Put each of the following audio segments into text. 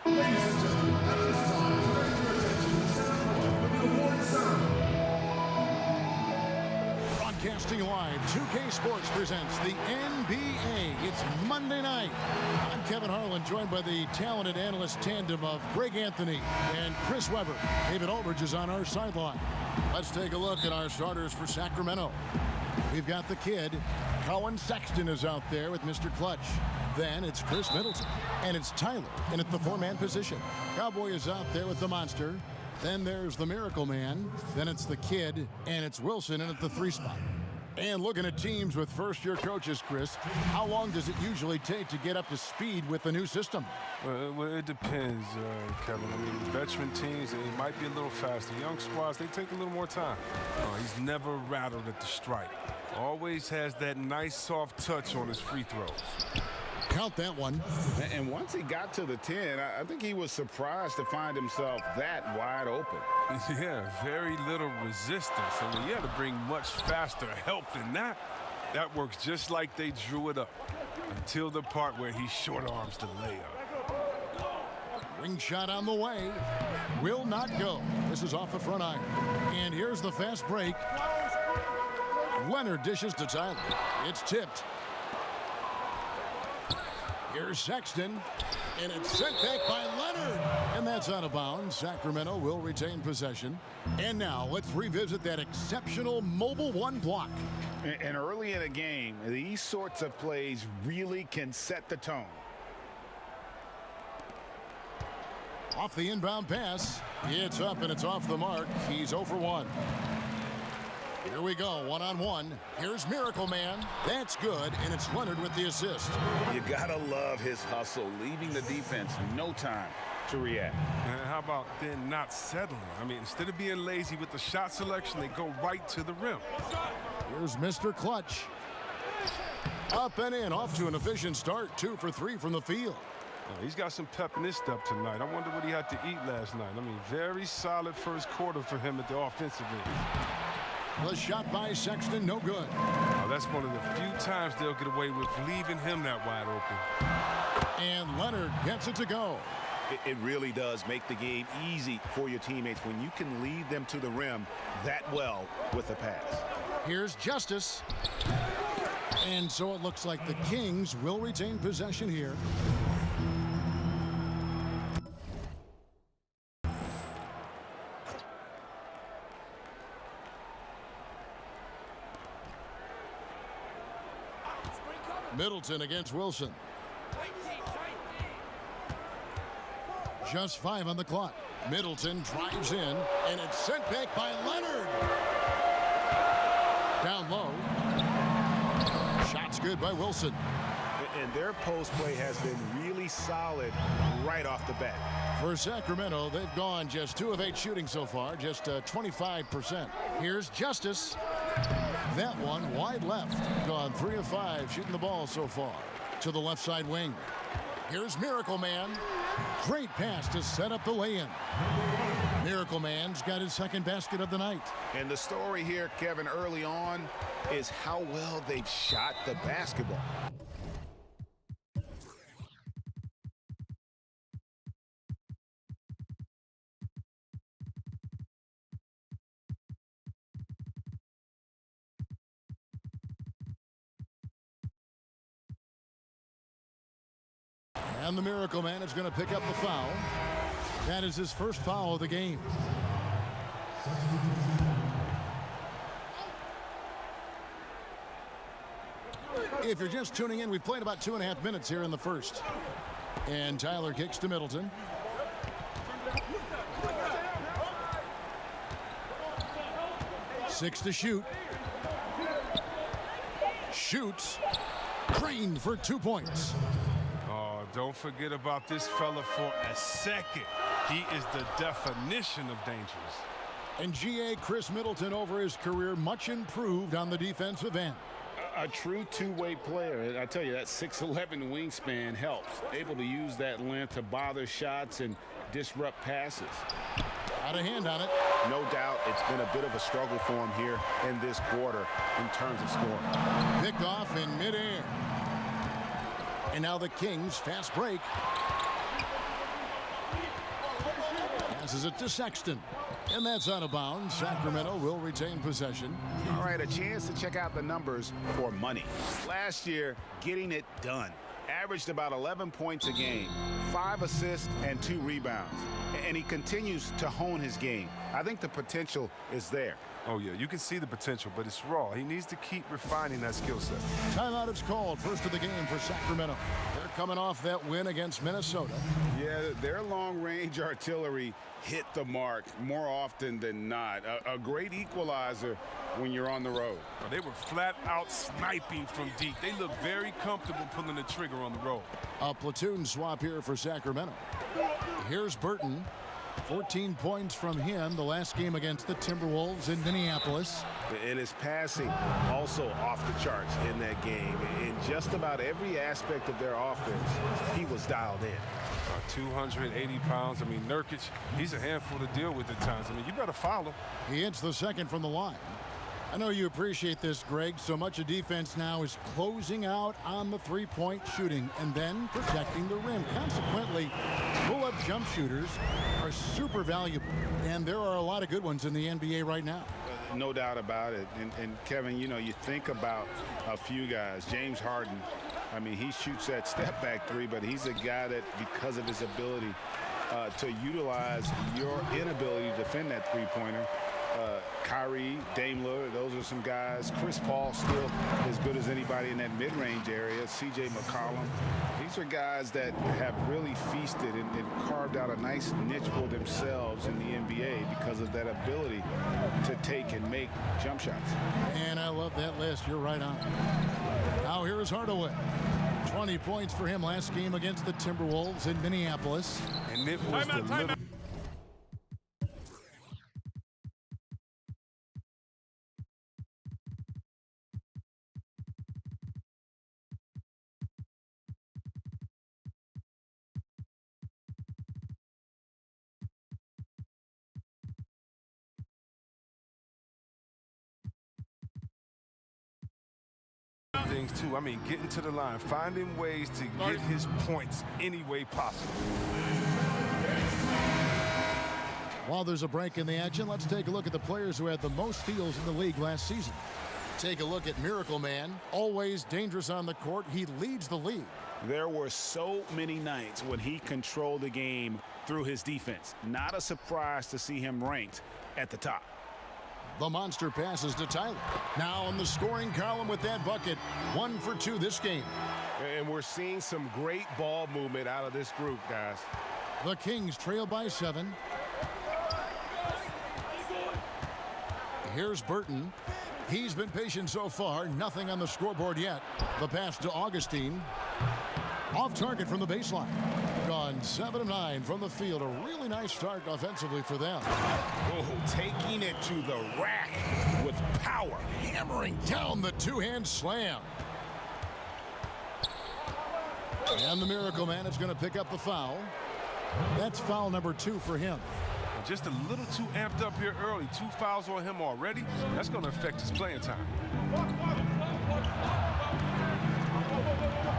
Ladies and gentlemen, at this time, direct your attention to the sound of the award ceremony. Broadcasting live, 2K Sports presents the NBA. It's Monday night. I'm Kevin Harlan, joined by the talented analyst tandem of Greg Anthony and Chris Webber. David Aldridge is on our sideline. Let's take a look at our starters for Sacramento. We've got the kid. Colin Sexton is out there with Mr. Clutch. Then it's Chris Middleton. And it's Tyler in at the four-man position. Cowboy is out there with the monster. Then there's the Miracle Man. Then it's the kid. And it's Wilson in at the three spot. And looking at teams with first-year coaches, Chris, how long does it usually take to get up to speed with the new system? Well, it depends, Kevin. I mean, veteran teams, it might be a little faster. Young squads, they take a little more time. He's never rattled at the strike. Always has that nice, soft touch on his free throws. Count that one. And once he got to the 10, I think he was surprised to find himself that wide open. Yeah, very little resistance. I mean, you had to bring much faster help than that. That works just like they drew it up until the part where he short arms the layup. Ring shot on the way. Will not go. This is off the front iron. And here's the fast break. Leonard dishes to Tyler. It's tipped. Here's Sexton, and it's sent back by Leonard. And that's out of bounds. Sacramento will retain possession. And now let's revisit that exceptional Mobile One block. And early in a game, these sorts of plays really can set the tone. Off the inbound pass. It's up and it's off the mark. He's 0 for 1. Here we go, one-on-one. Here's Miracle Man. That's good, and it's Leonard with the assist. You gotta love his hustle, leaving the defense no time to react. And how about then not settling? I mean, instead of being lazy with the shot selection, they go right to the rim. Here's Mr. Clutch. Up and in, off to an efficient start. 2 for 3 from the field. He's got some pep in his step tonight. I wonder what he had to eat last night. I mean, very solid first quarter for him at the offensive end. The shot by Sexton, no good. That's one of the few times they'll get away with leaving him that wide open. And Leonard gets it to go. It really does make the game easy for your teammates when you can lead them to the rim that well with a pass. Here's Justice. And so it looks like the Kings will retain possession here. Middleton against Wilson. Just 5 on the clock. Middleton drives in, and it's sent back by Leonard. Down low. Shot's good by Wilson. And their post play has been really solid right off the bat. For Sacramento, they've gone just 2 of 8 shooting so far, just 25%. Here's Justice. That one wide left. Gone 3 of 5 shooting the ball so far. To the left side wing. Here's Miracle Man. Great pass to set up the lay-in. Miracle Man's got his second basket of the night. And the story here, Kevin, early on is how well they've shot the basketball. And the Miracle Man is going to pick up the foul. That is his first foul of the game. If you're just tuning in, we've played about 2.5 minutes here in the first. And Tyler kicks to Middleton. Six to shoot. Shoots. Drained for 2 points. Don't forget about this fella for a second. He is the definition of dangerous. And GA Chris Middleton over his career much improved on the defensive end. A true two-way player. And I tell you, that 6'11" wingspan helps. Able to use that length to bother shots and disrupt passes. Got a hand on it. No doubt it's been a bit of a struggle for him here in this quarter in terms of scoring. Picked off in midair. And now the Kings fast break. Passes it to Sexton. And that's out of bounds. Sacramento will retain possession. All right, a chance to check out the numbers for money. Last year, getting it done. Averaged about 11 points a game, 5 assists and 2 rebounds. And he continues to hone his game. I think the potential is there. Oh, yeah, you can see the potential, but it's raw. He needs to keep refining that skill set. Timeout is called. First of the game for Sacramento. They're coming off that win against Minnesota. Yeah, their long-range artillery hit the mark more often than not. A great equalizer when you're on the road. Well, they were flat out sniping from deep. They look very comfortable pulling the trigger on the road. A platoon swap here for Sacramento. Here's Burton. 14 points from him the last game against the Timberwolves in Minneapolis. And his passing also off the charts in that game. In just about every aspect of their offense, he was dialed in. 280 pounds. I mean, Nurkic, he's a handful to deal with at times. I mean, you better follow. He hits the second from the line. I know you appreciate this, Greg. So much of defense now is closing out on the three-point shooting and then protecting the rim. Consequently, pull-up jump shooters are super valuable, and there are a lot of good ones in the NBA right now. No doubt about it. And Kevin, you know, you think about a few guys. James Harden, I mean, he shoots that step-back three, but he's a guy that, because of his ability to utilize your inability to defend that three-pointer, Kyrie, Dame Lillard, those are some guys. Chris Paul still as good as anybody in that mid-range area. C.J. McCollum. These are guys that have really feasted and carved out a nice niche for themselves in the NBA because of that ability to take and make jump shots. And I love that list. You're right on. Now here is Hardaway. 20 points for him last game against the Timberwolves in Minneapolis. And it was the little... things too. I mean, getting to the line, finding ways to get his points any way possible. While there's a break in the action, let's take a look at the players who had the most steals in the league last season. Take a look at Miracle Man, always dangerous on the court. He leads the league. There were so many nights when he controlled the game through his defense. Not a surprise to see him ranked at the top. The monster passes to Tyler. Now on the scoring column with that bucket. 1 for 2 this game. And we're seeing some great ball movement out of this group, guys. The Kings trail by 7. Here's Burton. He's been patient so far. Nothing on the scoreboard yet. The pass to Augustine. Off target from the baseline. Gone 7 of 9 from the field. A really nice start offensively for them. Oh, taking it to the rack with power. Hammering down the two-hand slam. And the Miracle Man is going to pick up the foul. That's foul number 2 for him. Just a little too amped up here early. 2 fouls on him already. That's going to affect his playing time.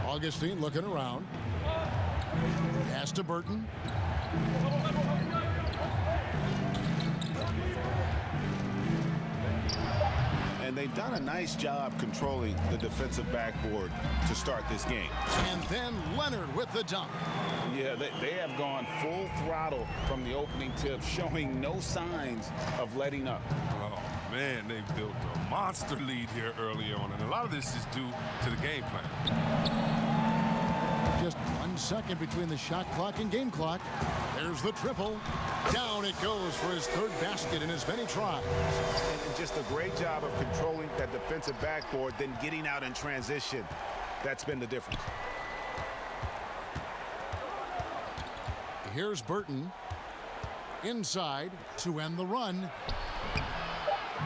Augustine looking around. Pass to Burton. And they've done a nice job controlling the defensive backboard to start this game. And then Leonard with the dunk. Yeah, they have gone full throttle from the opening tip, showing no signs of letting up. Oh, man, they've built a monster lead here early on, and a lot of this is due to the game plan. Just 1 second between the shot clock and game clock. There's the triple. Down it goes for his 3rd basket in as many tries. And just a great job of controlling that defensive backboard, then getting out in transition. That's been the difference. Here's Burton. Inside to end the run.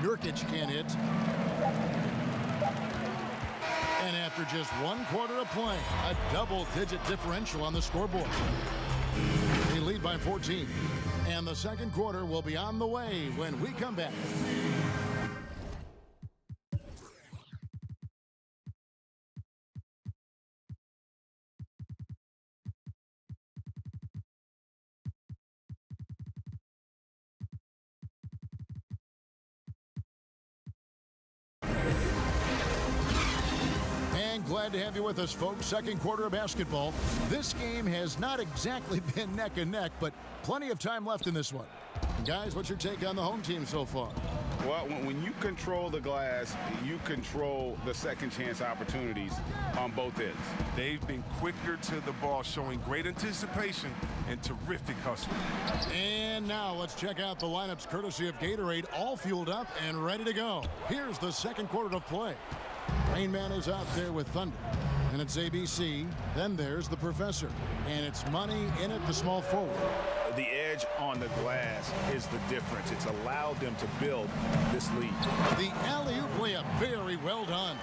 Nurkic can't hit. And after just 1 quarter of play, a double-digit differential on the scoreboard. They lead by 14. And the second quarter will be on the way when we come back. Glad to have you with us, folks. Second quarter of basketball. This game has not exactly been neck and neck, but plenty of time left in this one. Guys, what's your take on the home team so far? Well, when you control the glass, you control the second chance opportunities on both ends. They've been quicker to the ball, showing great anticipation and terrific hustle. And now let's check out the lineups courtesy of Gatorade, all fueled up and ready to go. Here's the second quarter of play. Rain Man is out there with Thunder. And it's ABC. Then there's the Professor. And it's Money in it, the small forward. The edge on the glass is the difference. It's allowed them to build this lead. The alley-oop layup, very well done.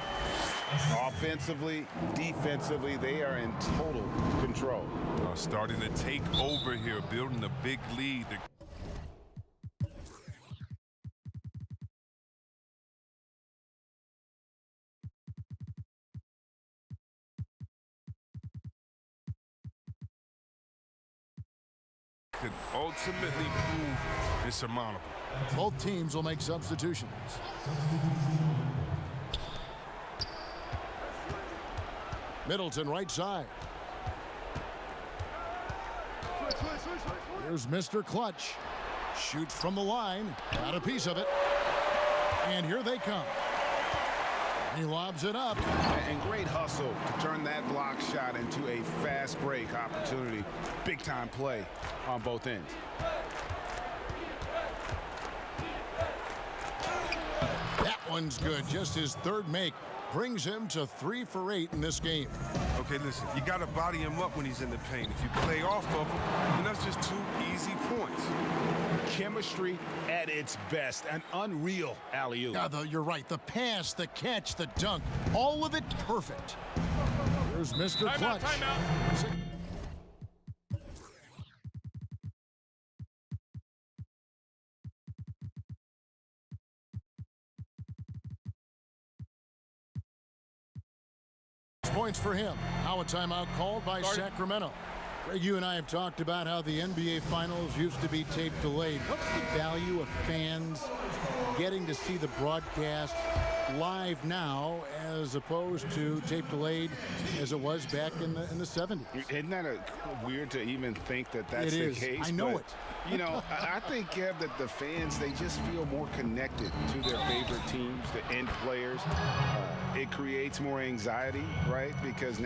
Offensively, defensively, they are in total control. Starting to take over here, building a big lead. Could ultimately prove insurmountable. Both teams will make substitutions. Middleton right side. Here's Mr. Clutch. Shoots from the line. Got a piece of it. And here they come. He lobs it up. And great hustle to turn that block shot into a fast break opportunity. Big time play on both ends. That one's good. Just his third make. Brings him to 3 for 8 in this game. Okay, listen, you got to body him up when he's in the paint. If you play off of him, then that's just 2 easy points. Chemistry at its best. An unreal alley-oop. Yeah, you're right. The pass, the catch, the dunk, all of it perfect. Here's Mr. Clutch. Timeout. Points for him. Now a timeout called by Sacramento. Greg, you and I have talked about how the NBA Finals used to be tape delayed. What's the value of fans getting to see the broadcast live now as opposed to tape delayed as it was back in the 70s? Isn't that weird to even think that that's It the is. case? I know But, it. You know, I think, Kev, that the fans, they just feel more connected to their favorite teams, the end players. It creates more anxiety, right? Because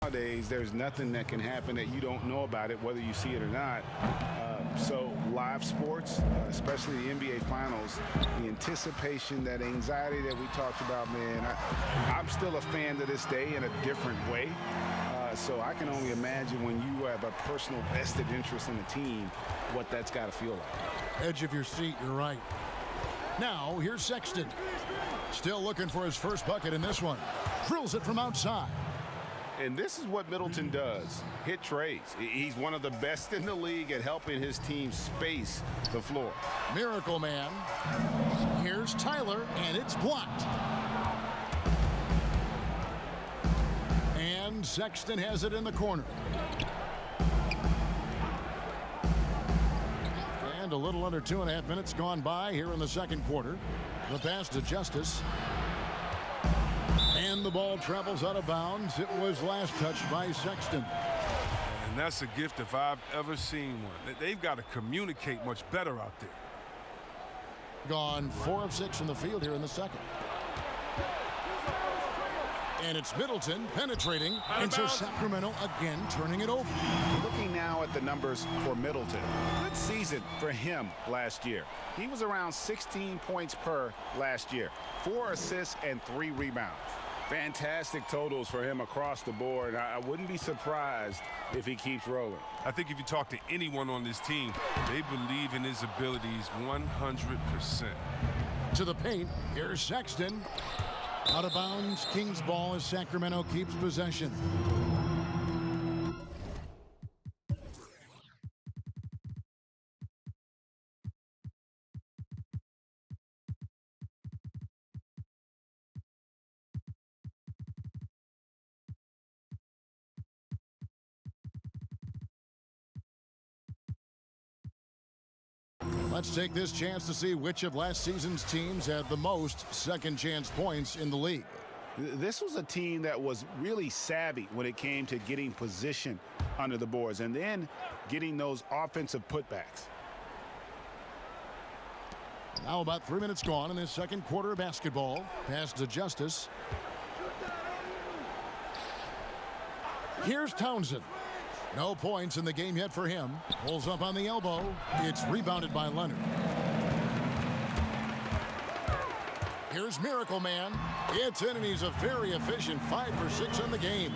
nowadays, there's nothing that can happen that you don't know about it, whether you see it or not. So live sports, especially the NBA Finals, the anticipation, that anxiety that we talked about, man, I'm still a fan to this day in a different way. So I can only imagine when you have a personal vested interest in the team, what that's got to feel like. Edge of your seat, you're right. Now, here's Sexton. Still looking for his first bucket in this one. Drills it from outside. And this is what Middleton does, hit trays. He's one of the best in the league at helping his team space the floor. Miracle Man. Here's Tyler, and it's blocked. And Sexton has it in the corner. And a little under 2.5 minutes gone by here in the second quarter. The pass to Justice. And the ball travels out of bounds. It was last touched by Sexton. And that's a gift if I've ever seen one. They've got to communicate much better out there. Gone 4 of 6 from the field here in the second. And it's Middleton penetrating, and so Sacramento again turning it over. Looking now at the numbers for Middleton. Good season for him last year. He was around 16 points per last year. 4 assists and 3 rebounds. Fantastic totals for him across the board. I wouldn't be surprised if he keeps rolling. I think if you talk to anyone on this team, they believe in his abilities 100%. To the paint, here's Sexton. Out of bounds, Kings ball as Sacramento keeps possession. Let's take this chance to see which of last season's teams had the most second chance points in the league. This was a team that was really savvy when it came to getting position under the boards and then getting those offensive putbacks. Now about 3 minutes gone in this second quarter of basketball. Pass to Justice. Here's Townsend. No points in the game yet for him. Pulls up on the elbow. It's rebounded by Leonard. Here's Miracle Man. It's in, and he's a very efficient 5 for 6 in the game.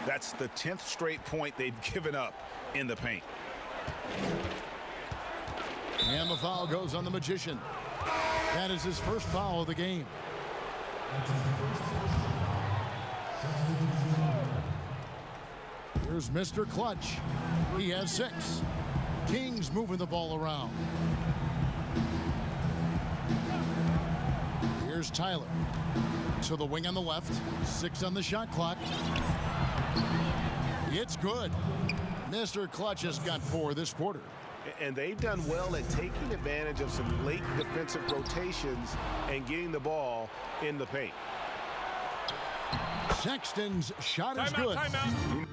That's the 10th straight point they've given up in the paint. And the foul goes on the Magician. That is his first foul of the game. Here's Mr. Clutch. He has 6. Kings moving the ball around. Here's Tyler. To the wing on the left. 6 on the shot clock. It's good. Mr. Clutch has got 4 this quarter. And they've done well at taking advantage of some late defensive rotations and getting the ball in the paint. Sexton's shot is good. Timeout.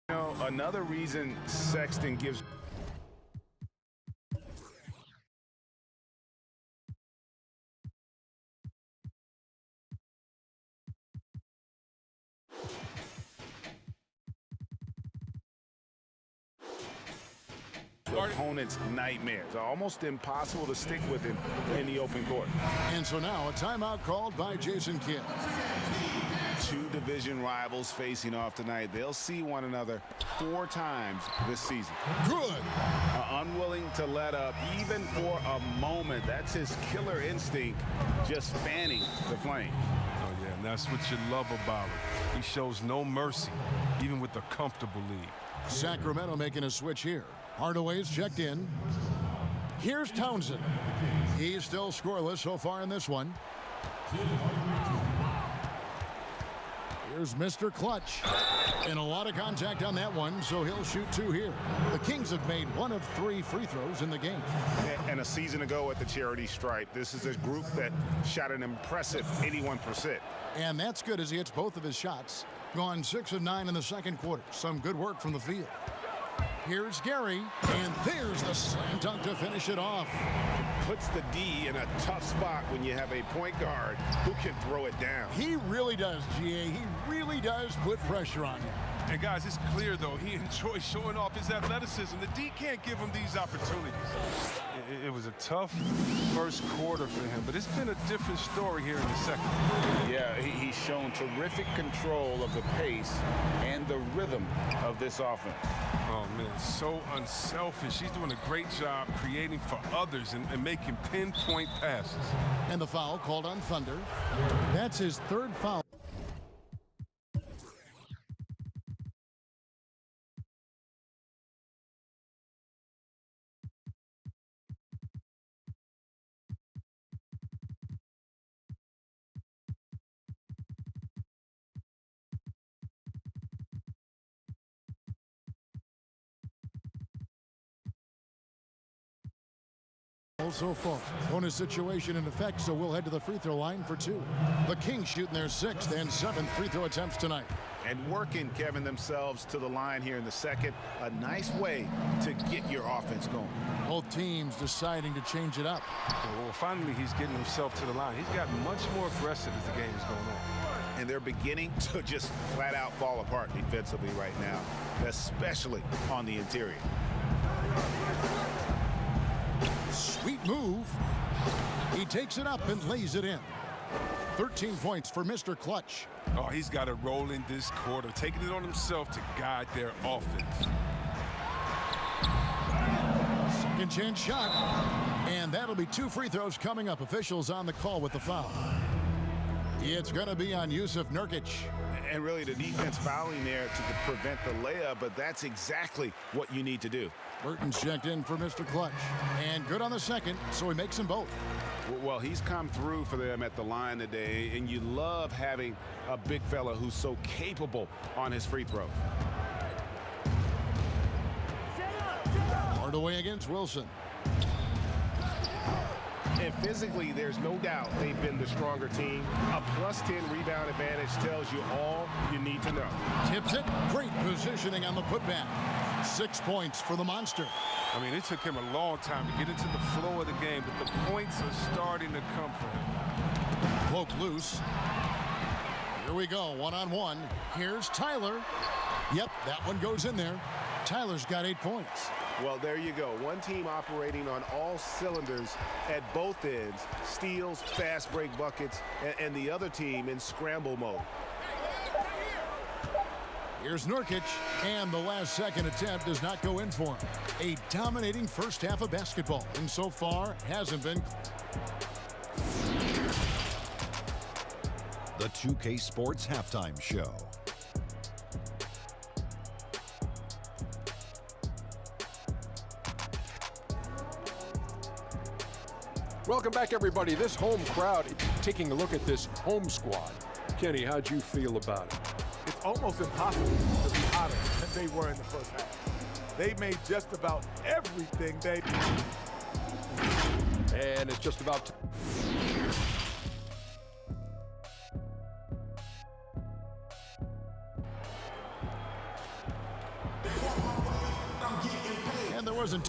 You know, another reason Sexton gives opponents nightmares. Almost impossible to stick with him in the open court. And so now a timeout called by Jason Kidd. 2 division rivals facing off tonight. They'll see one another 4 times this season. Good. Unwilling to let up even for a moment. That's his killer instinct, just fanning the flames. Oh, yeah, and that's what you love about him. He shows no mercy, even with a comfortable lead. Sacramento making a switch here. Hardaway's checked in. Here's Townsend. He's still scoreless so far in this one. Here's Mr. Clutch. And a lot of contact on that one, so he'll shoot 2 here. The Kings have made 1 of 3 free throws in the game. And a season ago at the charity stripe, this is a group that shot an impressive 81%. And that's good as he hits both of his shots. Gone 6 of 9 in the second quarter. Some good work from the field. Here's Gary, and there's the slam dunk to finish it off. Puts the D in a tough spot when you have a point guard who can throw it down. He really does, GA. He really does put pressure on him. And guys, it's clear though he enjoys showing off his athleticism. The D can't give him these opportunities. It was a tough first quarter for him, but it's been a different story here in the second. Yeah, he's shown terrific control of the pace and the rhythm of this offense. Oh man, so unselfish. He's doing a great job creating for others and making pinpoint passes. And the foul called on Thunder. That's his 3rd foul. So far. Bonus situation in effect, so we'll head to the free throw line for 2. The Kings shooting their 6th and 7th free throw attempts tonight. And working, Kevin, themselves to the line here in the second. A nice way to get your offense going. Both teams deciding to change it up. Well, finally, he's getting himself to the line. He's gotten much more aggressive as the game is going on. And they're beginning to just flat out fall apart defensively right now, especially on the interior. Sweet move. He takes it up and lays it in. 13 points for Mr. Clutch. Oh, he's got to roll in this quarter, taking it on himself to guide their offense. Second chance shot. And that'll be 2 free throws coming up. Officials on the call with the foul. It's going to be on Yusuf Nurkic. And really the defense fouling there to prevent the layup, but that's exactly what you need to do. Burton's checked in for Mr. Clutch. And good on the second, so he makes them both. Well, he's come through for them at the line today, and you love having a big fella who's so capable on his free throw. Hardaway against Wilson. And physically, there's no doubt they've been the stronger team. A +10 rebound advantage tells you all you need to know. Tips it. Great positioning on the putback. 6 points for the Monster. I mean, it took him a long time to get into the flow of the game, but the points are starting to come for him. Poke loose. Here we go, one-on-one. Here's Tyler. Yep, that one goes in there. Tyler's got 8 points. Well, there you go. One team operating on all cylinders at both ends. Steals, fast break buckets, and the other team in scramble mode. Here's Nurkic, and the last second attempt does not go in for him. A dominating first half of basketball, and so far hasn't been. The 2K Sports Halftime Show. Welcome back, everybody. This home crowd, taking a look at this home squad. Kenny, how'd you feel about it? It's almost impossible to be hotter than they were in the first half. They made just about everything they did. And it's just about And there wasn't.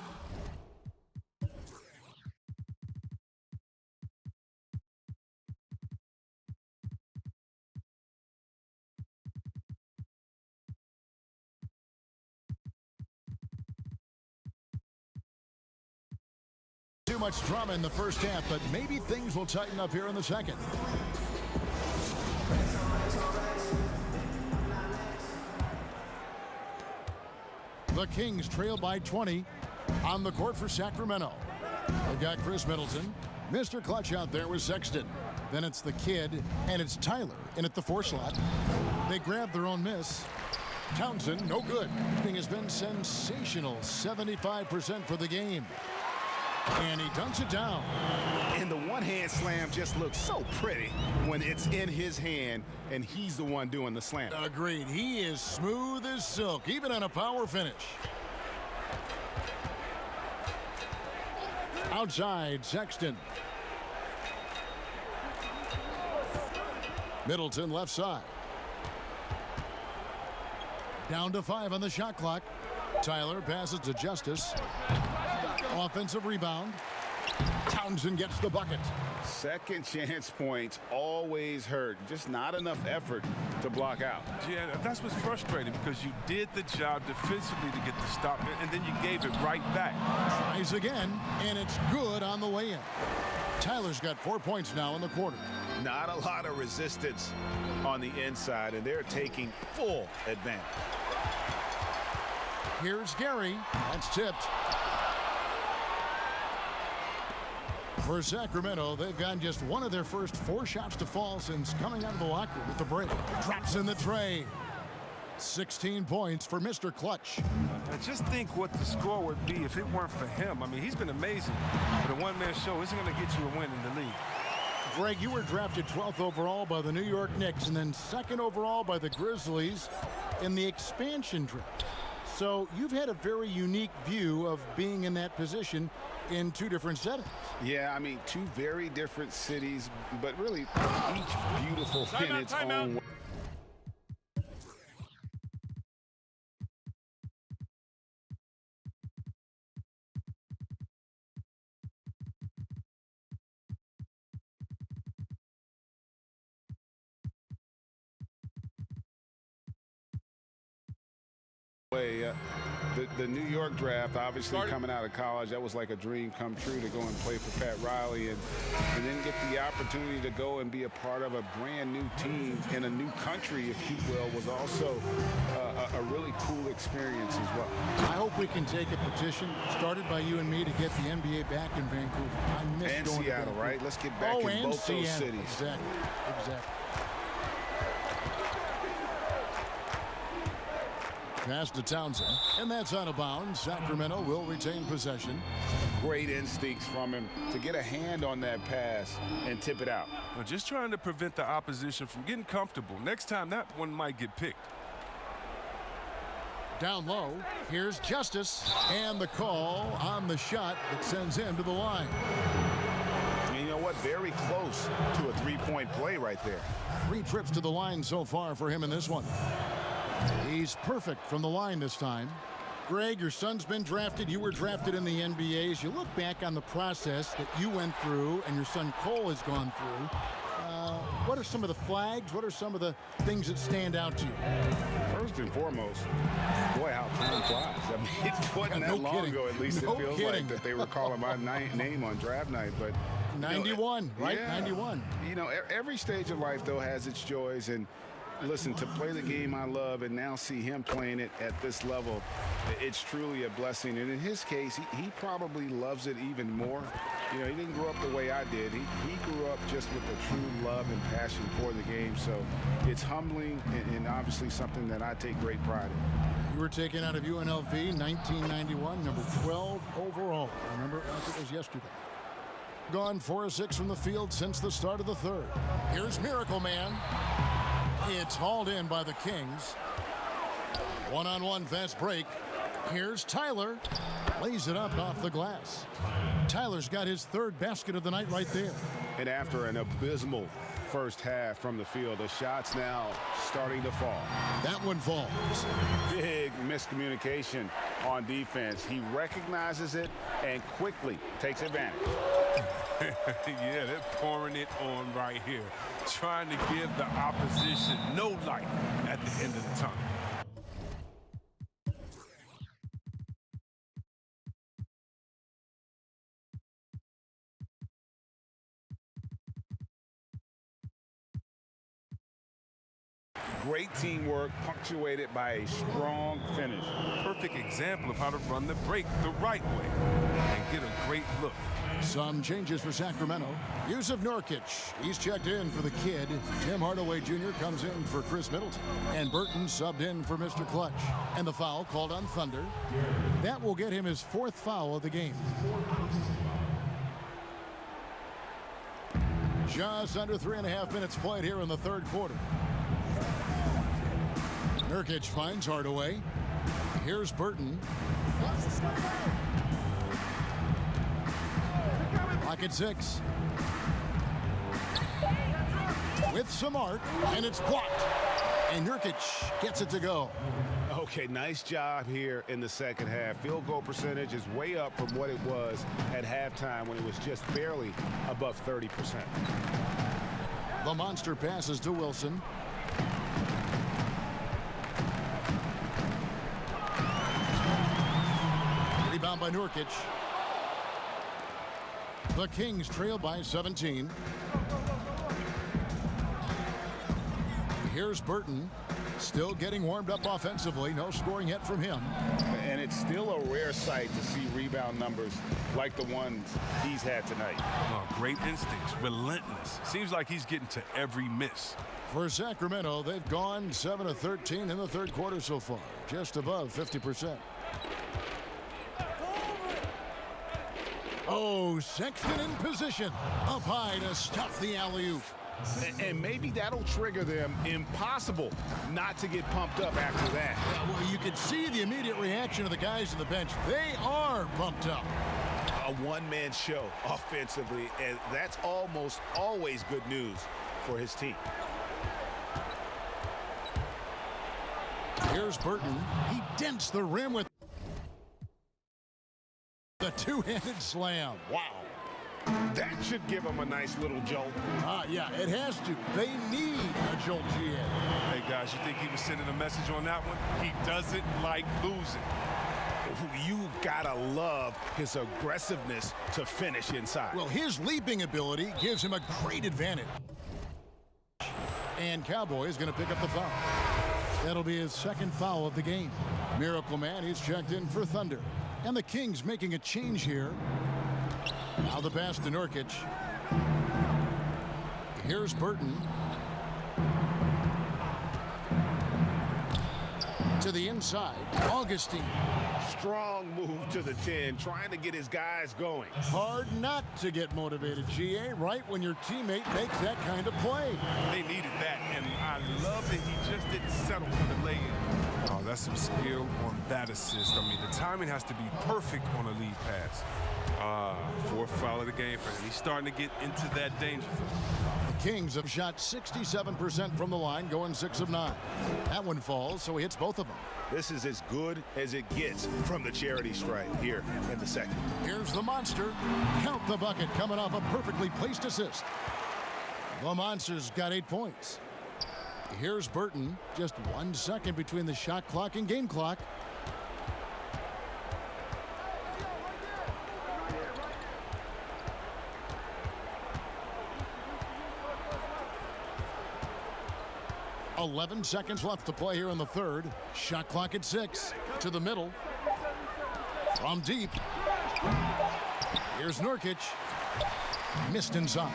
Too much drama in the first half, but maybe things will tighten up here in the second. The Kings trail by 20 on the court for Sacramento. They've got Chris Middleton. Mr. Clutch out there with Sexton. Then it's the kid, and it's Tyler in at the 4 slot. They grab their own miss. Townsend, no good. Shooting has been sensational, 75% for the game. And he dunks it down. And the one-hand slam just looks so pretty when it's in his hand and he's the one doing the slam. Agreed. He is smooth as silk, even on a power finish. Outside, Sexton. Middleton left side. Down to 5 on the shot clock. Tyler passes to Justice. Offensive rebound. Townsend gets the bucket. Second chance points always hurt. Just not enough effort to block out. Yeah, that's what's frustrating because you did the job defensively to get the stop, and then you gave it right back. Tries again, and it's good on the way in. Tyler's got 4 points now in the quarter. Not a lot of resistance on the inside, and they're taking full advantage. Here's Gary. That's tipped. For Sacramento, they've gotten just one of their first 4 shots to fall since coming out of the locker room with the break. Drops in the tray. 16 points for Mr. Clutch. I just think what the score would be if it weren't for him. I mean, he's been amazing. But a one-man show isn't going to get you a win in the league. Greg, you were drafted 12th overall by the New York Knicks and then 2nd overall by the Grizzlies in the expansion draft. So you've had a very unique view of being in that position in 2 different settings. Yeah, I mean, 2 very different cities, but really each beautiful in its own way. The New York draft, obviously coming out of college, that was like a dream come true to go and play for Pat Riley and then get the opportunity to go and be a part of a brand new team in a new country, if you will, was also a really cool experience as well. I hope we can take a petition started by you and me to get the NBA back in Vancouver. I miss and going Seattle, to Vancouver. right? Let's get back in and both those Seattle. cities. Exactly. Pass to Townsend, and that's out of bounds. Sacramento will retain possession. Great instincts from him to get a hand on that pass and tip it out. Well, just trying to prevent the opposition from getting comfortable. Next time, that one might get picked. Down low, here's Justice, and the call on the shot that sends him to the line. And you know what? Very close to a three-point play right there. 3 trips to the line so far for him in this one. He's perfect from the line this time. Greg, your son's been drafted. You were drafted in the NBA. As you look back on the process that you went through and your son Cole has gone through, what are some of the flags? What are some of the things that stand out to you? First and foremost, boy, how time flies. I mean, it wasn't that long ago, at least it feels like, that they were calling my name on draft night. But 91, right? Yeah. 91. You know, every stage of life, though, has its joys. And listen, to play the game I love and now see him playing it at this level, it's truly a blessing. And in his case, he probably loves it even more. You know, he didn't grow up the way I did. He grew up just with a true love and passion for the game. So it's humbling and obviously something that I take great pride in. You were taken out of UNLV 1991, number 12 overall. I remember it was yesterday. Gone 4 of 6 from the field since the start of the third. Here's Miracle Man. It's hauled in by the Kings. One-on-one fast break. Here's Tyler. Lays it up off the glass. Tyler's got his 3rd basket of the night right there. And after an abysmal first half from the field, the shot's now starting to fall. That one falls. Big miscommunication on defense. He recognizes it and quickly takes advantage. Yeah, they're pouring it on right here, trying to give the opposition no light at the end of the tunnel. Great teamwork punctuated by a strong finish. Perfect example of how to run the break the right way and get a great look. Some changes for Sacramento. Yusuf Nurkic, he's checked in for the kid. Tim Hardaway Jr. comes in for Chris Middleton. And Burton subbed in for Mr. Clutch. And the foul called on Thunder. That will get him his 4th foul of the game. Just under 3.5 minutes played here in the 3rd quarter. Nurkic finds Hardaway. Here's Burton. Lock at 6. With some arc, and it's blocked. And Nurkic gets it to go. Okay, nice job here in the second half. Field goal percentage is way up from what it was at halftime when it was just barely above 30%. The monster passes to Wilson. Rebound by Nurkic. The Kings trail by 17. Here's Burton. Still getting warmed up offensively. No scoring yet from him. And it's still a rare sight to see rebound numbers like the ones he's had tonight. Oh, great instincts, relentless. Seems like he's getting to every miss. For Sacramento, they've gone 7 of 13 in the 3rd quarter so far. Just above 50%. Oh, Sexton in position. Up high to stuff the alley-oop. And maybe that'll trigger them. Impossible not to get pumped up after that. Yeah, well, you could see the immediate reaction of the guys on the bench. They are pumped up. A one-man show offensively, and that's almost always good news for his team. Here's Burton. He dents the rim with the 2-handed slam. Wow. That should give them a nice little jolt. Yeah, it has to. They need a jolt GA. Hey, guys, you think he was sending a message on that one? He doesn't like losing. You gotta love his aggressiveness to finish inside. Well, his leaping ability gives him a great advantage. And Cowboy is going to pick up the foul. That'll be his 2nd foul of the game. Miracle Man, he's checked in for Thunder. And the Kings making a change here. Now the pass to Nurkic. Here's Burton. To the inside, Augustine. Strong move to the 10, trying to get his guys going. Hard not to get motivated, GA, right when your teammate makes that kind of play. They needed that, and I love that he just didn't settle for the lay-in. Oh, that's some skill on that assist. I mean, the timing has to be perfect on a lead pass. Fourth foul of the game for him. He's starting to get into that danger zone. The Kings have shot 67% from the line, going 6 of 9. That one falls, so he hits both of them. This is as good as it gets from the charity stripe here in the second. Here's the monster. Count the bucket coming off a perfectly placed assist. The Monster's got 8 points. Here's Burton. Just 1 second between the shot clock and game clock. .11 seconds left to play here in the third. Shot clock at 6. To the middle. From deep. Here's Nurkic. Missed inside.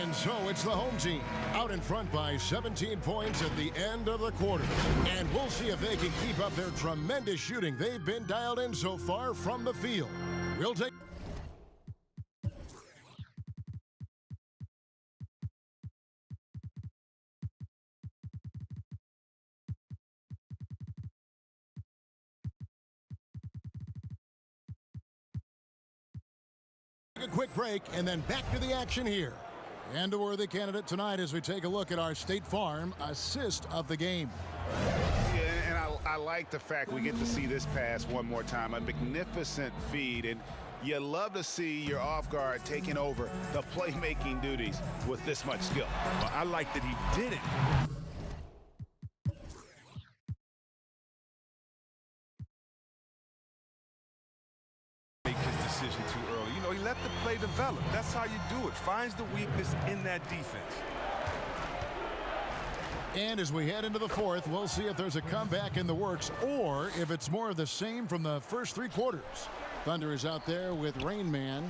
And so it's the home team out in front by 17 points at the end of the quarter. And we'll see if they can keep up their tremendous shooting they've been dialed in so far from the field. We'll take... A quick break and then back to the action here. And a worthy candidate tonight as we take a look at our State Farm assist of the game. Yeah, and I like the fact we get to see this pass one more time. A magnificent feed, and you love to see your off guard taking over the playmaking duties with this much skill. Well, I like that he did it. Decision too early. You know, he let the play develop. That's how you do it. Finds the weakness in that defense. And as we head into the fourth, we'll see if there's a comeback in the works or if it's more of the same from the first 3 quarters. Thunder is out there with Rain Man,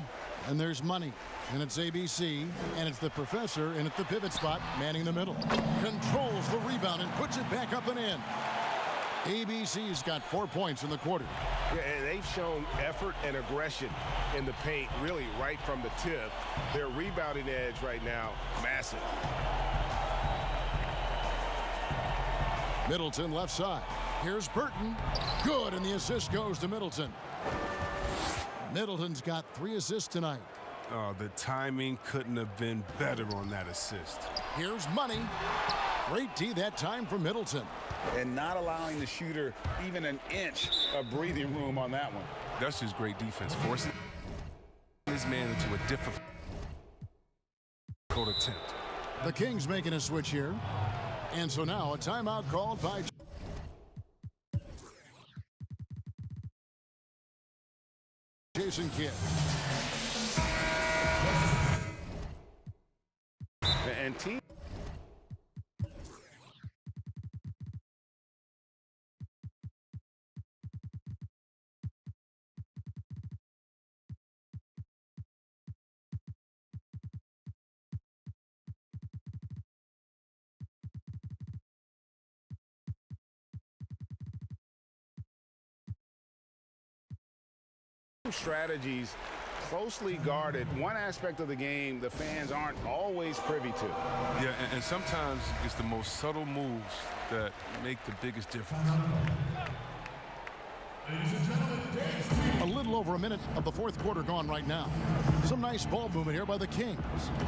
and there's Money. And it's ABC, and it's the Professor, and at the pivot spot, manning the middle. Controls the rebound and puts it back up and in. ABC's got 4 points in the quarter. Yeah, and they've shown effort and aggression in the paint, really right from the tip. Their rebounding edge right now, massive. Middleton left side. Here's Burton. Good, and the assist goes to Middleton. Middleton's got 3 assists tonight. Oh, the timing couldn't have been better on that assist. Here's Money. Great D that time from Middleton. And not allowing the shooter even an inch of breathing room on that one. That's just great defense, forcing his man into a difficult attempt. The Kings making a switch here. And so now a timeout called by Jason Kidd. And team. Strategies closely guarded. One aspect of the game the fans aren't always privy to. Yeah, and sometimes it's the most subtle moves that make the biggest difference. A little over a minute of the fourth quarter gone right now. Some nice ball movement here by the Kings.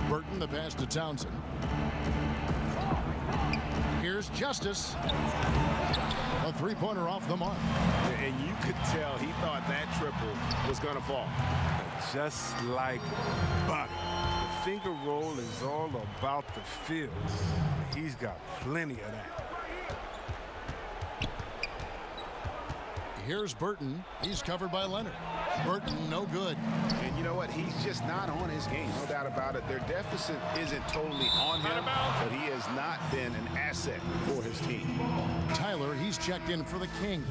Burton the pass to Townsend. Here's Justice. A 3-pointer off the mark. And you could tell he thought that triple was going to fall. Just like butter. The finger roll is all about the feel. He's got plenty of that. Here's Burton. He's covered by Leonard. Burton, no good. And you know what? He's just not on his game. No doubt about it. Their deficit isn't totally on him, but he has not been an asset for his team. Tyler, he's checked in for the Kings.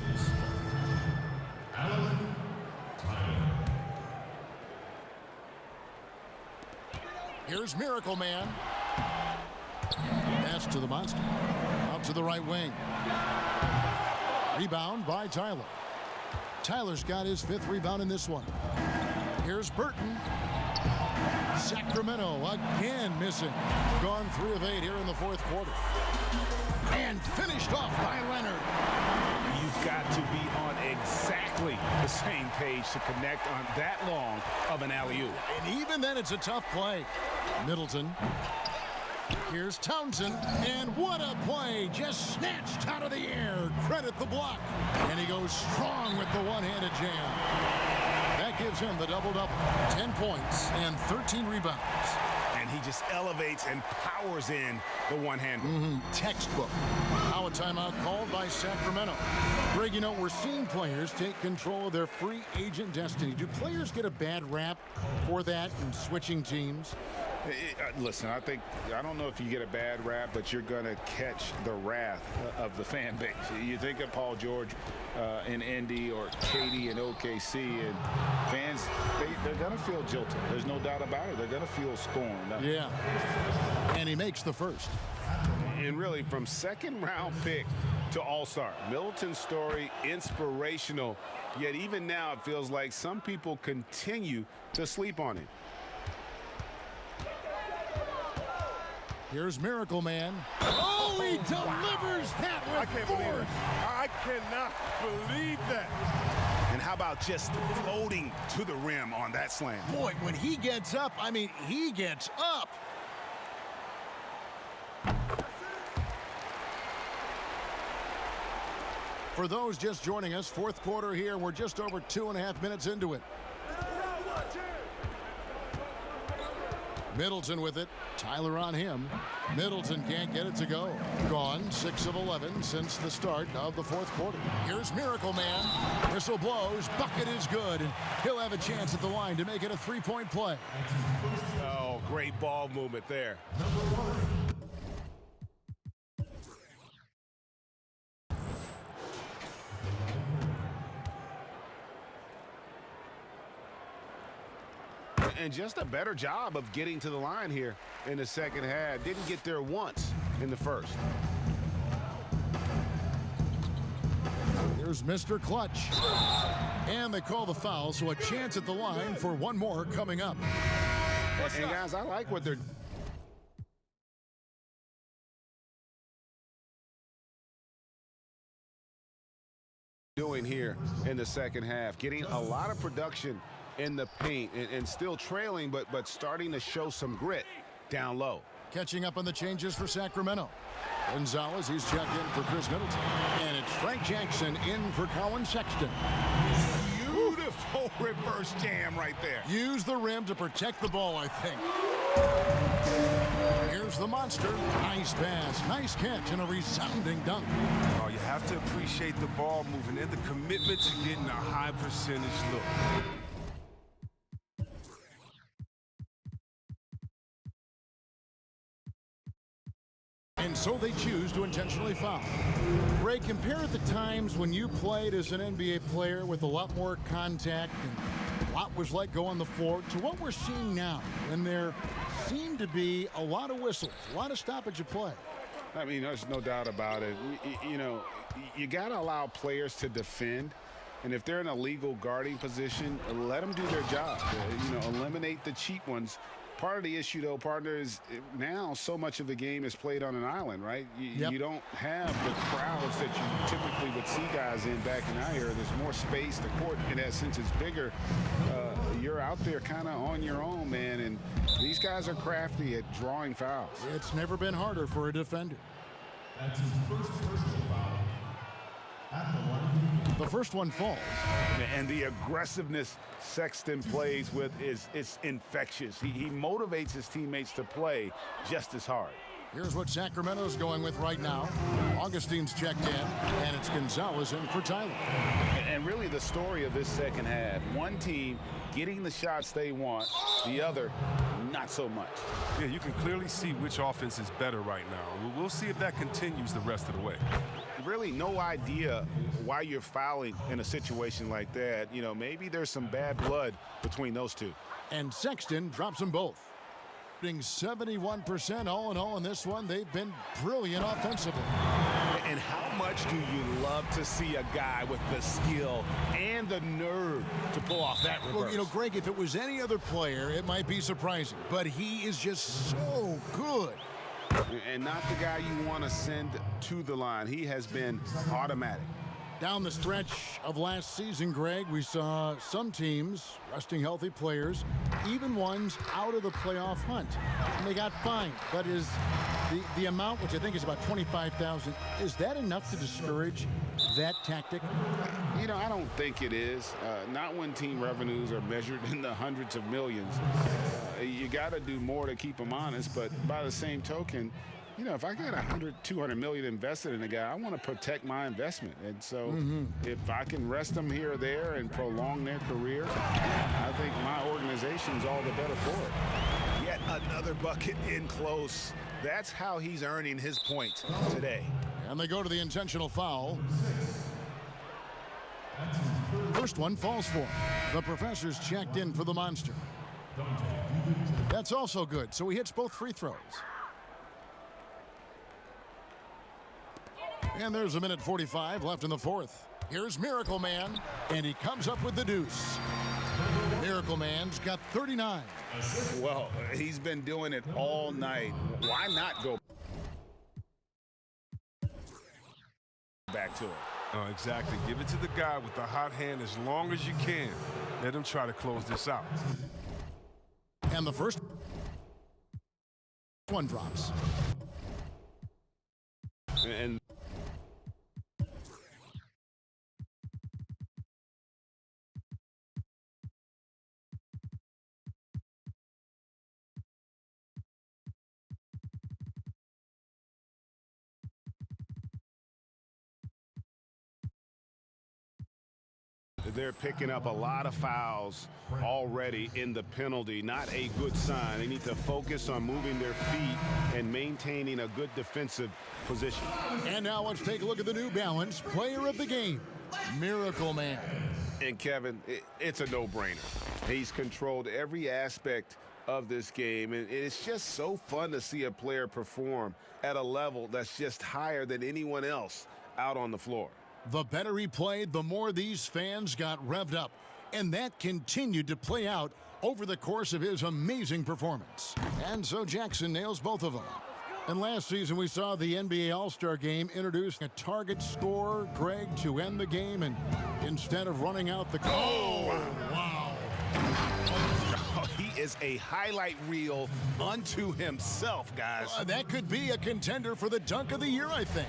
Here's Miracle Man. Pass to the Monster. Out to the right wing. Rebound by Tyler. Tyler's got his 5th rebound in this one. Here's Burton. Sacramento again missing. Gone 3 of 8 here in the 4th quarter. And finished off by Leonard. You've got to be on exactly the same page to connect on that long of an alley-oop. And even then, it's a tough play. Middleton. Here's Townsend, and what a play, just snatched out of the air. Credit the block, and he goes strong with the one-handed jam. That gives him the double-double, 10 points and 13 rebounds. And he just elevates and powers in the one-hand. Textbook. Now a timeout called by Sacramento. Greg, you know, we're seeing players take control of their free agent destiny. Do players get a bad rap for that and switching teams? Listen, I don't know if you get a bad rap, but you're going to catch the wrath of the fan base. You think of Paul George in Indy or KD in OKC, and fans, they're going to feel jilted. There's no doubt about it. They're going to feel scorned. Yeah. And he makes the first. And really, from second-round pick to all-star, Middleton's story, inspirational. Yet even now, it feels like some people continue to sleep on him. Here's Miracle Man. Oh, he delivers that with I can't believe it. force. I cannot believe that. And how about just floating to the rim on that slam? Boy, when he gets up, I mean, he gets up. For those just joining us, 4th quarter here. We're just over 2.5 minutes into it. Middleton with it. Tyler on him. Middleton can't get it to go. Gone 6 of 11 since the start of the 4th quarter. Here's Miracle Man. Whistle blows. Bucket is good. And he'll have a chance at the line to make it a 3-point play. Oh, great ball movement there. And just a better job of getting to the line here in the second half. Didn't get there once in the first. Here's Mr. Clutch. And they call the foul, so a chance at the line for one more coming up. And guys, I like what they're doing here in the second half. Getting a lot of production in the paint and still trailing, but starting to show some grit down low. Catching up on the changes for Sacramento. Gonzalez, he's checked in for Chris Middleton. And it's Frank Jackson in for Colin Sexton. Beautiful reverse jam right there. Use the rim to protect the ball, I think. Here's the monster. Nice pass, nice catch, and a resounding dunk. Oh, you have to appreciate the ball moving and the commitment to getting a high percentage look. And so they choose to intentionally foul. Ray, compare the times when you played as an NBA player with a lot more contact and a lot was let go on the floor to what we're seeing now, when there seem to be a lot of whistles, a lot of stoppage of play. I mean, there's no doubt about it. You know, you got to allow players to defend. And if they're in a legal guarding position, let them do their job. You know, eliminate the cheap ones. Part of the issue, though, partner, is now so much of the game is played on an island, right? You don't have the crowds that you typically would see guys in back in our era. There's more space. The court, in that sense, is bigger. You're out there kind of on your own, man, and these guys are crafty at drawing fouls. It's never been harder for a defender. That's his first personal foul at the line. The first one falls. And the aggressiveness Sexton plays with is infectious. He motivates his teammates to play just as hard. Here's what Sacramento's going with right now. Augustine's checked in, and it's Gonzalez in for Tyler. And really the story of this second half, one team getting the shots they want, the other not so much. Yeah, you can clearly see which offense is better right now. We'll see if that continues the rest of the way. Really no idea why you're fouling in a situation like that. You know, maybe there's some bad blood between those two. And Sexton drops them both. 71% all in all in this one. They've been brilliant offensively. And how much do you love to see a guy with the skill and the nerve to pull off that reverse? Well, you know, Greg, if it was any other player, it might be surprising, but he is just so good. And not the guy you want to send to the line. He has been automatic. Down the stretch of last season, Greg, we saw some teams resting healthy players, even ones out of the playoff hunt. And they got fined. But is the amount, which I think is about $25,000, is that enough to discourage that tactic? You know, I don't think it is. Not when team revenues are measured in the hundreds of millions. You got to do more to keep them honest. But by the same token, you know, if I got $200 million invested in a guy, I want to protect my investment. And so if I can rest them here or there and prolong their career, I think my organization's all the better for it. Yet another bucket in close. That's how he's earning his points today. And they go to the intentional foul. First one falls for him. The professor's checked in for the Monster. That's also good, so he hits both free throws. And there's a minute 45 left in the fourth. Here's Miracle Man, and he comes up with the deuce. Miracle Man's got 39. Well, he's been doing it all night. Why not go back to it? Oh, exactly. Give it to the guy with the hot hand as long as you can. Let him try to close this out. And the first one drops. And they're picking up a lot of fouls already in the penalty. Not a good sign. They need to focus on moving their feet and maintaining a good defensive position. And now let's take a look at the New Balance player of the game, Miracle Man. And Kevin, it's a no-brainer. He's controlled every aspect of this game, and it's just so fun to see a player perform at a level that's just higher than anyone else out on the floor. The better he played, the more these fans got revved up. And that continued to play out over the course of his amazing performance. And so Jackson nails both of them. And last season we saw the NBA All-Star Game introduce a target scorer, Greg, to end the game. And instead of running out the... Oh, wow. He is a highlight reel unto himself, guys. That could be a contender for the dunk of the year, I think.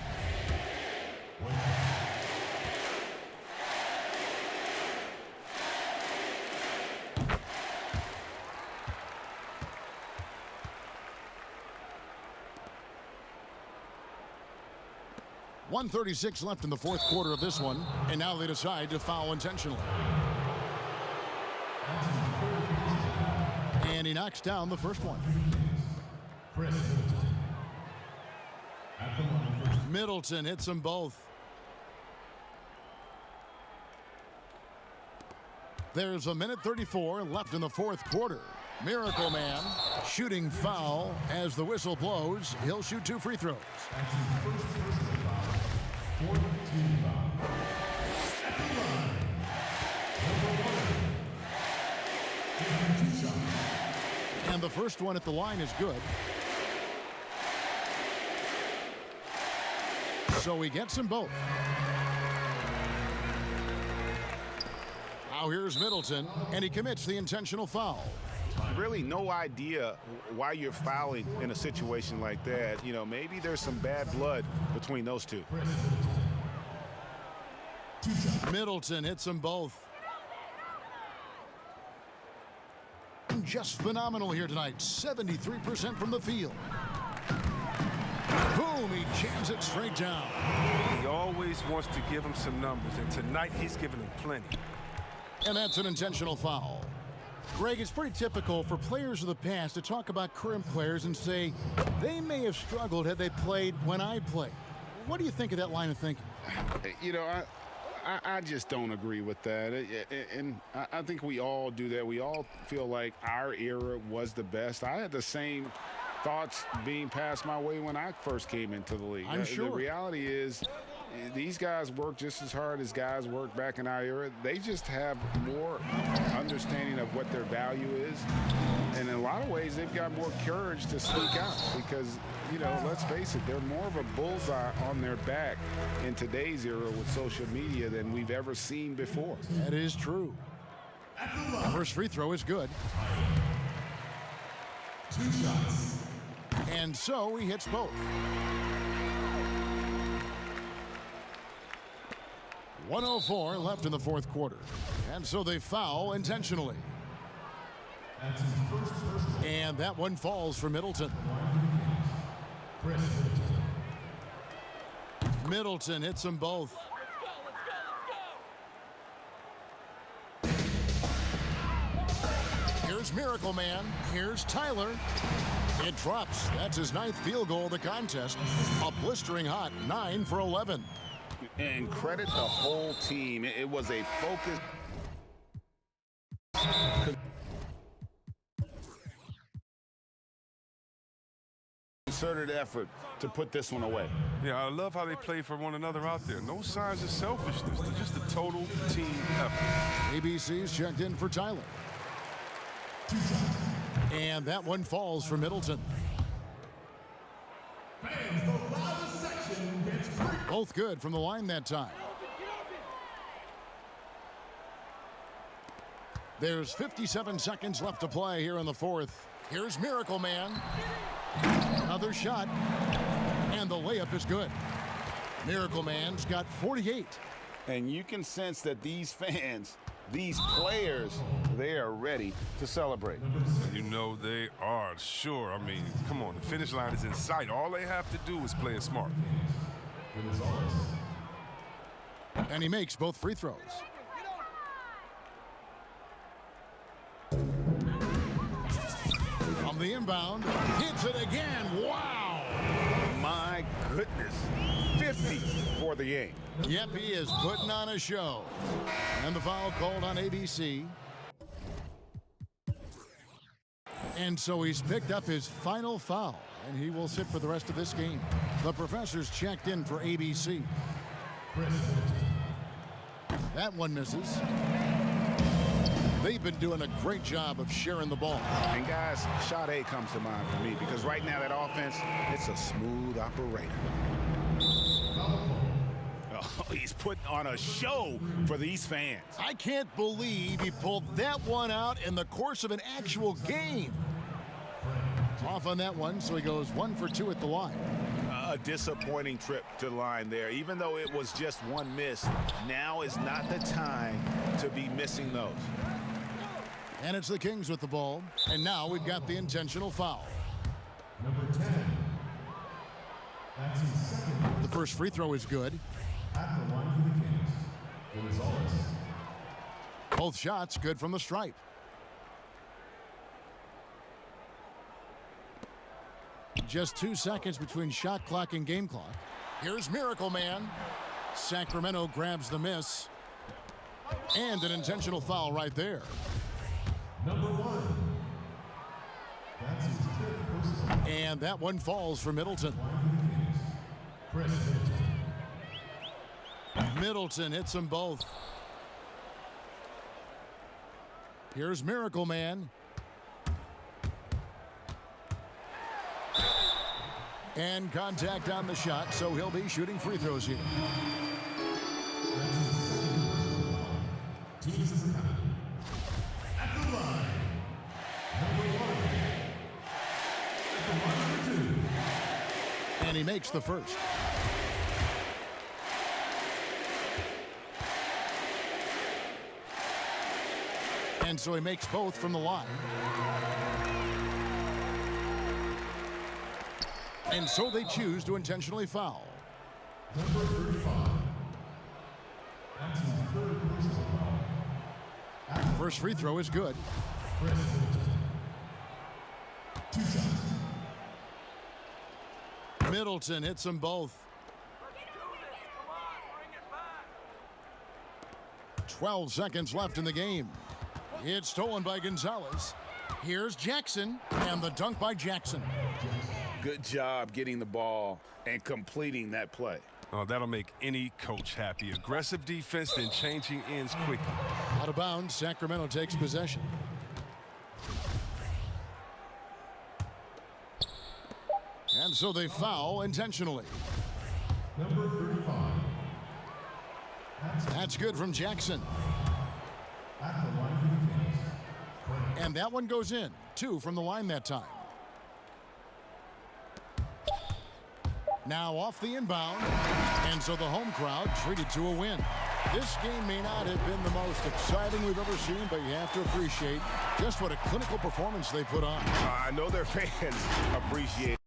.136 left in the fourth quarter of this one, and now they decide to foul intentionally. And he knocks down the first one. Middleton hits them both. There's a minute 34 left in the fourth quarter. Miracle Man shooting foul as the whistle blows. He'll shoot 2 free throws. And the first one at the line is good. So he gets them both. Now here's Middleton, and he commits the intentional foul. Really no idea why you're fouling in a situation like that. You know, maybe there's some bad blood between those two. Middleton hits them both. Just phenomenal here tonight. 73% from the field. Boom, he jams it straight down. He always wants to give him some numbers, and tonight he's giving him plenty. And that's an intentional foul. Greg, it's pretty typical for players of the past to talk about current players and say they may have struggled had they played when I played. What do you think of that line of thinking? You know, I just don't agree with that. And I think we all do that. We all feel like our era was the best. I had the same thoughts being passed my way when I first came into the league. I'm sure. The reality is, these guys work just as hard as guys work back in our era. They just have more understanding of what their value is. And in a lot of ways, they've got more courage to sneak out because, you know, let's face it, they're more of a bullseye on their back in today's era with social media than we've ever seen before. That is true. First free throw is good. 2 shots. And so he hits both. 1:04 left in the fourth quarter. And so they foul intentionally. That's his first personal. And that one falls for Middleton. Chris Middleton hits them both. Here's Miracle Man. Here's Tyler. It drops. That's his 9th field goal of the contest. A blistering hot 9 for 11. And credit the whole team. It was a focused, concerted effort to put this one away. Yeah, I love how they play for one another out there. No signs of selfishness. They're just a total team effort. ABC's checked in for Tyler. 2 shots. And that one falls for Middleton. Fans, the loudest section gets free. Both good from the line that time. There's 57 seconds left to play here in the fourth. Here's Miracle Man. Another shot. And the layup is good. Miracle Man's got 48. And you can sense that these fans, these players, they are ready to celebrate. You know they are, sure. I mean, come on, the finish line is in sight. All they have to do is play it smart. And he makes both free throws. From the inbound, hits it again. Wow! My goodness, 50 for the game. Yep, he is putting on a show. And the foul called on ABC. And so he's picked up his final foul, and he will sit for the rest of this game. The professor's checked in for ABC. That one misses. They've been doing a great job of sharing the ball. And guys, shot A comes to mind for me because right now that offense, it's a smooth operator. Oh, he's putting on a show for these fans. I can't believe he pulled that one out in the course of an actual game. Off on that one, so he goes 1 for 2 at the line. A disappointing trip to the line there. Even though it was just one miss, now is not the time to be missing those. And it's the Kings with the ball. And now we've got the intentional foul. Number 10. That's his second. The first free throw is good. At the line for the Kings. Gonzalez. Both shots good from the stripe. Just 2 seconds between shot clock and game clock. Here's Miracle Man. Sacramento grabs the miss. And an intentional foul right there. Number 1. That's his 5th personal. And that one falls for Middleton. Chris Middleton hits them both. Here's Miracle Man. And contact on the shot, so he'll be shooting free throws here. At the line. Number 1. At the line for 2. And he makes the first. And so he makes both from the line. And so they choose to intentionally foul. Number 35. That's his 3rd personal foul. First free throw is good. Chris 2 shots. Middleton hits them both. 12 seconds left in the game. It's stolen by Gonzalez. Here's Jackson, and the dunk by Jackson. Good job getting the ball and completing that play. Oh, that'll make any coach happy. Aggressive defense, then changing ends quickly. Out of bounds, Sacramento takes possession. And so they foul intentionally. Number 35. That's good from Jackson. At the line for the Kings. And that one goes in. 2 from the line that time. Now off the inbound. And so the home crowd treated to a win. This game may not have been the most exciting we've ever seen, but you have to appreciate just what a clinical performance they put on. I know their fans appreciate